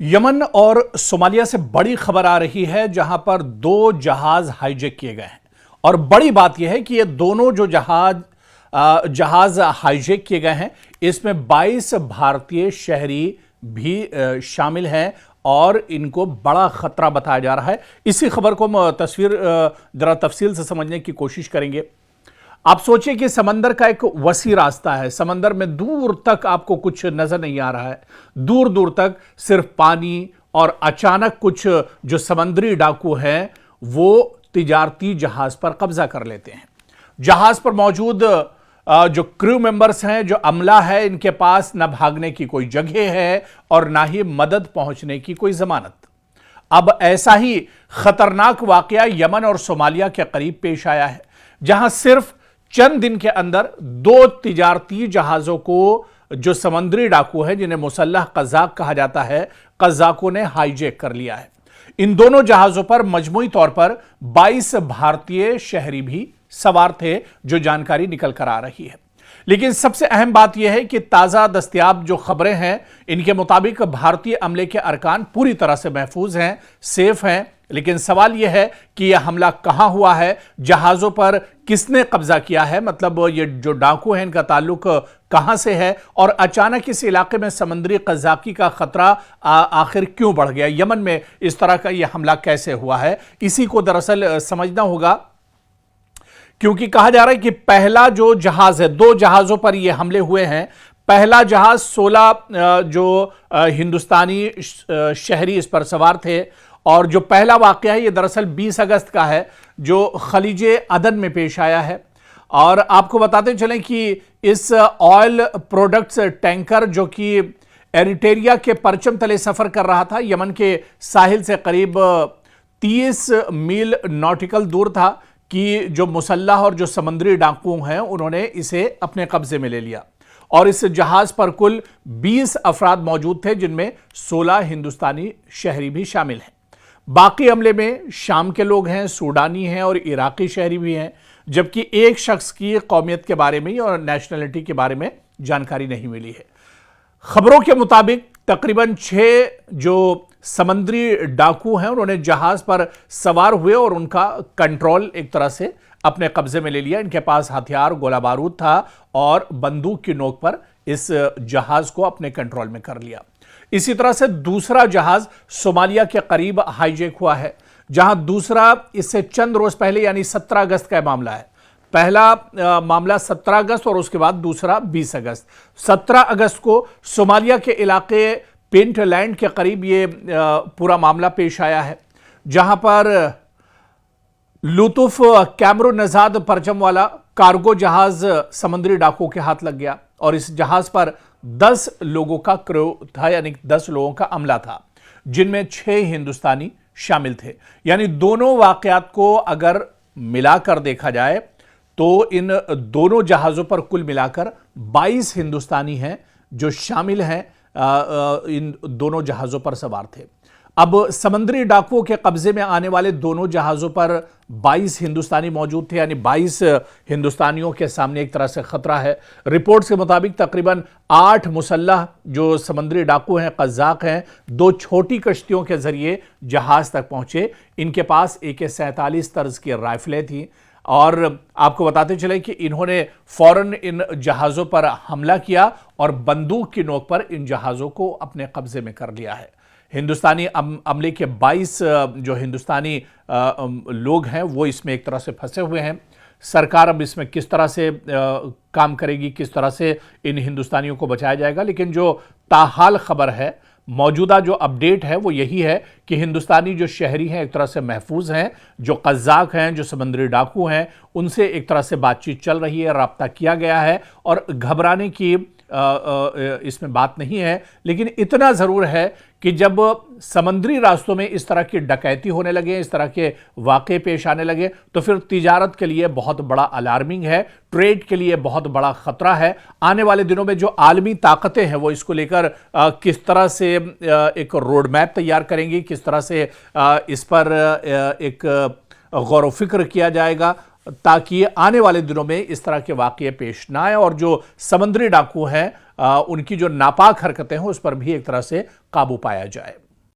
Yemen और Somalia से बड़ी खबर आ रही है, जहां पर दो जहाज हाईजैक किए गए हैं। और बड़ी बात यह है कि ये दोनों जो जहाज हाईजैक किए गए हैं, इसमें 22 भारतीय शहरी भी शामिल हैं और इनको बड़ा खतरा बताया जा रहा है। इसी खबर को हम जरा तफसील से समझने की कोशिश करेंगे। आप सोचिए कि समंदर का एक वसी रास्ता है, समंदर में दूर तक आपको कुछ नजर नहीं आ रहा है, दूर दूर तक सिर्फ पानी, और अचानक कुछ जो समुद्री डाकू हैं वो तिजारती जहाज पर कब्जा कर लेते हैं। जहाज पर मौजूद जो क्रू मेंबर्स हैं, जो अमला है, इनके पास न भागने की कोई जगह है और ना ही मदद पहुंचने की कोई जमानत। अब ऐसा ही खतरनाक वाकया यमन और सोमालिया के करीब पेश आया है, जहां सिर्फ चंद दिन के अंदर दो तिजारती जहाजों को जो समुद्री डाकू हैं, जिन्हें मुसल्लह कज़ाक कहा जाता है, कज़ाकों ने हाईजैक कर लिया है। इन दोनों जहाजों पर मजमूई तौर पर 22 भारतीय शहरी भी सवार थे, जो जानकारी निकल कर आ रही है। लेकिन सबसे अहम बात यह है कि ताजा दस्तयाब जो खबरें हैं, इनके मुताबिक भारतीय अमले के अरकान पूरी तरह से महफूज हैं, सेफ हैं। लेकिन सवाल यह है कि यह हमला कहां हुआ है, जहाजों पर किसने कब्जा किया है, मतलब ये जो डाकू हैं इनका ताल्लुक कहां से है, और अचानक इस इलाके में समुद्री कज़ाकी का खतरा आखिर क्यों बढ़ गया। यमन में इस तरह का यह हमला कैसे हुआ है, इसी को दरअसल समझना होगा। क्योंकि कहा जा रहा है कि पहला जो जहाज है, दो जहाजों पर यह हमले हुए हैं। पहला जहाज 16 जो हिंदुस्तानी शहरी इस पर सवार थे, और जो पहला वाकया है ये दरअसल 20 अगस्त का है, जो खलीजे अदन में पेश आया है। और आपको बताते चलें कि इस ऑयल प्रोडक्ट्स टैंकर, जो कि एरिट्रिया के परचम तले सफर कर रहा था, यमन के साहिल से करीब 30 मील नॉटिकल दूर था, कि जो मुसल्लह और जो समुद्री डाकू हैं उन्होंने इसे अपने कब्जे में ले लिया। और इस जहाज पर कुल 20 अफराद मौजूद थे, जिनमें 16 हिंदुस्तानी शहरी भी शामिल हैं। बाकी हमले में शाम के लोग हैं, सूडानी हैं और इराकी शहरी भी हैं, जबकि एक शख्स की कौमियत के बारे में और नेशनलिटी के बारे में जानकारी नहीं मिली है। खबरों के मुताबिक तकरीबन 6 जो समुद्री डाकू हैं उन्होंने जहाज पर सवार हुए और उनका कंट्रोल एक तरह से अपने कब्जे में ले लिया। इनके पास हथियार, गोला बारूद था और बंदूक की नोक पर इस जहाज को अपने कंट्रोल में कर लिया। इसी तरह से दूसरा जहाज सोमालिया के करीब हाईजैक हुआ है, जहां दूसरा इससे चंद रोज पहले यानी 17 अगस्त का मामला है। पहला मामला 17 अगस्त और उसके बाद दूसरा 20 अगस्त। 17 अगस्त को सोमालिया के इलाके पेंटलैंड के करीब ये पूरा मामला पेश आया है, जहां पर लुतुफ कैमरून नजाद परचम वाला कार्गो जहाज समुद्री डाकुओं के हाथ लग गया। और इस जहाज पर 10 लोगों का क्रू था, यानी 10 लोगों का अमला था, जिनमें 6 हिंदुस्तानी शामिल थे। यानी दोनों वाकयात को अगर मिलाकर देखा जाए तो इन दोनों जहाजों पर कुल मिलाकर 22 हिंदुस्तानी हैं जो शामिल हैं, इन दोनों जहाजों पर सवार थे। अब समुद्री डाकुओं के कब्जे में आने वाले दोनों जहाजों पर 22 हिंदुस्तानी मौजूद थे, यानी 22 हिंदुस्तानियों के सामने एक तरह से खतरा है। रिपोर्ट्स के मुताबिक तकरीबन 8 मुसल्लह जो समुद्री डाकू हैं, कज़ाक हैं, 2 छोटी कश्तियों के जरिए जहाज तक पहुंचे। इनके पास AK-47 तर्ज की राइफलें थी, और आपको बताते चले कि इन्होंने फौरन इन जहाज़ों पर हमला किया और बंदूक की नोक पर इन जहाज़ों को अपने कब्जे में कर लिया है। हिंदुस्तानी अमले के 22 जो हिंदुस्तानी लोग हैं वो इसमें एक तरह से फंसे हुए हैं। सरकार अब इसमें किस तरह से काम करेगी, किस तरह से इन हिंदुस्तानियों को बचाया जाएगा। लेकिन जो ताहाल खबर है, मौजूदा जो अपडेट है वो यही है कि हिंदुस्तानी जो शहरी हैं एक तरह से महफूज हैं। जो कज़ाक हैं, जो समुद्री डाकू हैं, उनसे एक तरह से बातचीत चल रही है, राब्ता किया गया है, और घबराने की इसमें बात नहीं है। लेकिन इतना ज़रूर है कि जब समुद्री रास्तों में इस तरह की डकैती होने लगे, इस तरह के वाक़े पेश आने लगे, तो फिर तिजारत के लिए बहुत बड़ा अलार्मिंग है, ट्रेड के लिए बहुत बड़ा ख़तरा है। आने वाले दिनों में जो आलमी ताकतें हैं वो इसको लेकर किस तरह से एक रोड मैप तैयार करेंगी, किस तरह से इस पर एक गौर व फिक्र किया जाएगा, ताकि आने वाले दिनों में इस तरह के वाक़ये पेश ना आए, और जो समुद्री डाकू हैं उनकी जो नापाक हरकतें हैं उस पर भी एक तरह से काबू पाया जाए।